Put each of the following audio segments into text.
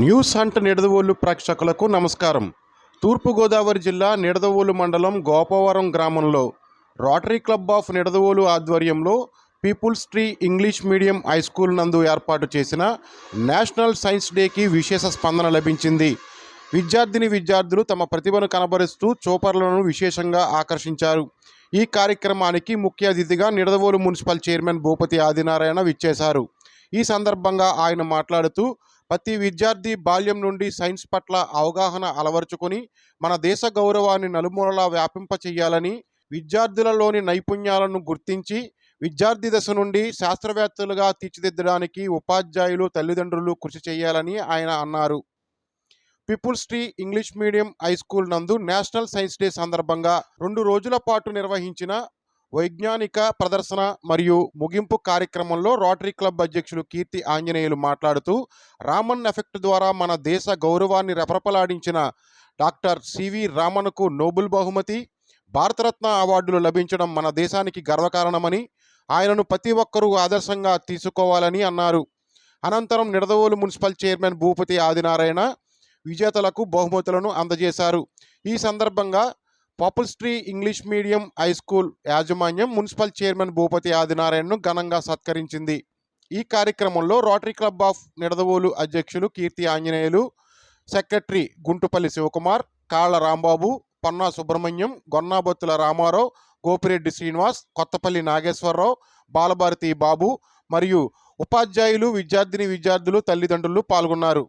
News hunt Nidadavolu ప్రేక్షకులకు నమస్కారం. తూర్పుగోదావరి జిల్లా నిడదవోలు మండలం గోపవరం గ్రామంలో రోటరీ క్లబ్ ఆఫ్ నిడదవోలు ఆధ్వర్యంలో people's tree English medium high school నందు ఏర్పాటు చేసిన నేషనల్ సైన్స్ డేకి విశేష స్పందన లభించింది. విద్యార్థులు తమ ప్రతిభను కనబరుస్తూ చూపర్లను విశేషంగా ఆకర్షించారు. ఈ కార్యక్రమానికి ముఖ్య అతిథిగా నిడదవోలు మున్సిపల్ చైర్మన్ భూపతి ఆదినారాయణ విచ్చేశారు. ఈ సందర్భంగా ఆయన మాట్లాడుతూ ప్రతి విద్యార్థి బాల్యం నుండి సైన్స్ పట్ల అవగాహన అలవర్చుకొని మన దేశ గౌరవాన్ని నలుమూలలా వ్యాపింపచేయాలని, విద్యార్థులలోని నైపుణ్యాలను గుర్తించి విద్యార్థి దశ నుండి శాస్త్రవేత్తలుగా తీర్చిదిద్దడానికి ఉపాధ్యాయులు, తల్లిదండ్రులు కృషి చేయాలని ఆయన అన్నారు. People's tree English medium high school నందు నేషనల్ సైన్స్ డే సందర్భంగా 2 రోజుల పాటు నిర్వహించిన వైజ్ఞానిక ప్రదర్శన మరియు ముగింపు కార్యక్రమంలో రోటరీ క్లబ్ అధ్యక్షులు కీర్తి ఆంజనేయులు మాట్లాడుతూ, రామన్ ఎఫెక్ట్ ద్వారా మన దేశ గౌరవాన్ని రెపరెపలాడించిన డాక్టర్ సివి రామన్కు నోబెల్ బహుమతి, భారతరత్న అవార్డులు లభించడం మన దేశానికి గర్వకారణమని, ఆయనను ప్రతి ఒక్కరూ ఆదర్శంగా తీసుకోవాలని అన్నారు. అనంతరం నిడదవోలు మున్సిపల్ చైర్మన్ భూపతి ఆదినారాయణ విజేతలకు బహుమతులను అందజేశారు. ఈ సందర్భంగా people's tree English medium high school యాజమాన్యం మున్సిపల్ చైర్మన్ భూపతి ఆదినారాయణను ఘనంగా సత్కరించింది. ఈ కార్యక్రమంలో రోటరీ క్లబ్ ఆఫ్ నిడదవోలు అధ్యక్షులు కీర్తి ఆంజనేయులు, సెక్రటరీ గుంటుపల్లి శివకుమార్, కాళ్ళ రాంబాబు, పన్నా సుబ్రహ్మణ్యం, గొన్నాబొత్తుల రామారావు, గోపిరెడ్డి శ్రీనివాస్, కొత్తపల్లి నాగేశ్వరరావు, బాలభారతి బాబు మరియు ఉపాధ్యాయులు, విద్యార్థులు, తల్లిదండ్రులు పాల్గొన్నారు.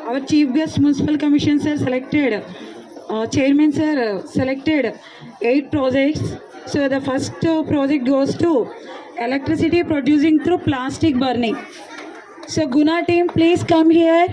our chief guest municipal commission sir selected, chairman sir selected 8 projects. So the first project goes to electricity producing through plastic burning. So Guna team, please come here.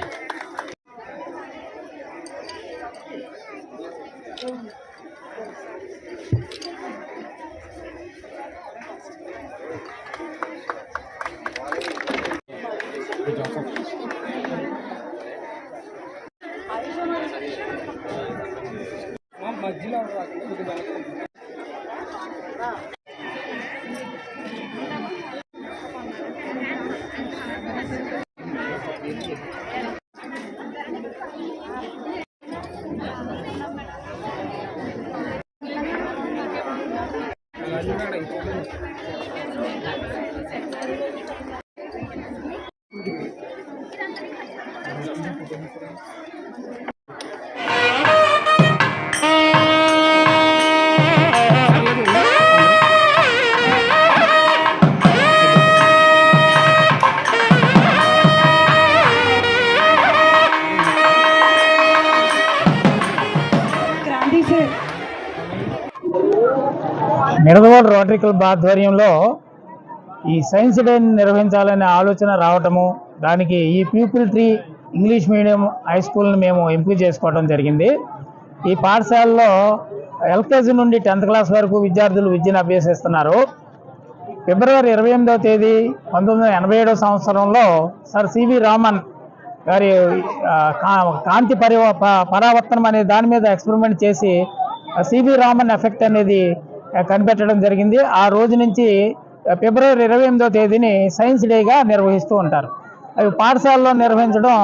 Kranti sir. Nidadavolu rotary club ఆధ్వర్యంలో ఈ science day నిర్వహించాలనే ఆలోచన రావటము, దానికి ఈ people tree English medium high స్కూల్ని మేము ఎంపిక చేసుకోవడం జరిగింది. ఈ పాఠశాలలో ఎల్కేజీ నుండి 10th క్లాస్ వరకు విద్యార్థులు విద్యను అభ్యసిస్తున్నారు. ఫిబ్రవరి 28వ తేదీ 1987 సంవత్సరంలో సర్ సివి రామన్ గారి కాంతి పరావర్తనం అనే దాని మీద ఎక్స్పెరిమెంట్ చేసి సివి రామన్ ఎఫెక్ట్ అనేది కనిపెట్టడం జరిగింది. ఆ రోజు నుంచి ఫిబ్రవరి 28వ తేదీని సైన్స్ డేగా నిర్వహిస్తూ ఉంటారు. అవి పాఠశాలలో నిర్వహించడం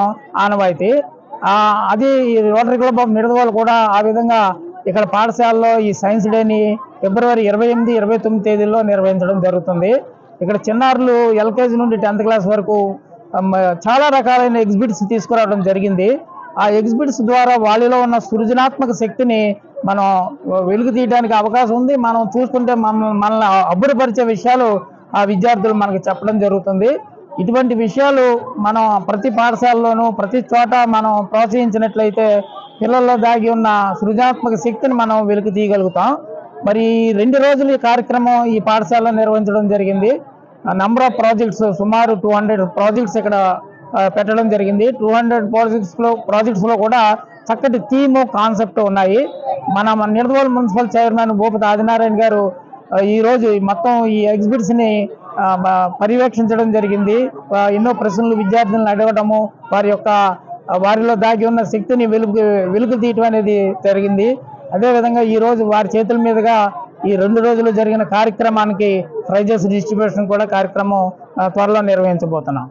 ఆనవాయితీ. అది రోటరీ క్లబ్ ఆఫ్ నిడదవోలు కూడా ఆ విధంగా ఇక్కడ పాఠశాలలో ఈ సైన్స్ డేని ఫిబ్రవరి 28, 29 తేదీల్లో నిర్వహించడం జరుగుతుంది. ఇక్కడ చిన్నారులు ఎల్కేజీ నుండి 10th క్లాస్ వరకు చాలా రకాలైన ఎగ్జిబిట్స్ తీసుకురావడం జరిగింది. ఆ ఎగ్జిబిట్స్ ద్వారా వాళ్ళలో ఉన్న సృజనాత్మక శక్తిని మనం వెలుగు తీయడానికి అవకాశం ఉంది. మనం చూసుకుంటే మనల్ని అబ్బురపరిచే విషయాలు ఆ విద్యార్థులు మనకు చెప్పడం జరుగుతుంది. ఇటువంటి విషయాలు మనం ప్రతి పాఠశాలలోనూ ప్రతి చోట మనం ప్రోత్సహించినట్లయితే పిల్లల్లో దాగి ఉన్న సృజనాత్మక శక్తిని మనం వెలుగు తీయగలుగుతాం. మరి 2 రోజులు ఈ కార్యక్రమం ఈ పాఠశాలలో నిర్వహించడం జరిగింది. నంబర్ ఆఫ్ ప్రాజెక్ట్స్ సుమారు 200 ప్రాజెక్ట్స్ ఇక్కడ పెట్టడం జరిగింది. 200 ప్రాజెక్ట్స్లో కూడా చక్కటి థీమ్, కాన్సెప్ట్ ఉన్నాయి. మన నిడదవోలు మున్సిపల్ చైర్మన్ భూపతి ఆదినారాయణ గారు ఈరోజు మొత్తం ఈ ఎగ్జిబిట్స్ని పర్యవేక్షించడం జరిగింది. ఎన్నో ప్రశ్నలు విద్యార్థులను అడగడము, వారిలో దాగి ఉన్న శక్తిని వెలుగు తీయటం అనేది జరిగింది. అదేవిధంగా ఈరోజు వారి చేతుల మీదుగా ఈ 2 రోజులు జరిగిన కార్యక్రమానికి ప్రైజెస్ డిస్ట్రిబ్యూషన్ కూడా కార్యక్రమం త్వరలో నిర్వహించబోతున్నాం.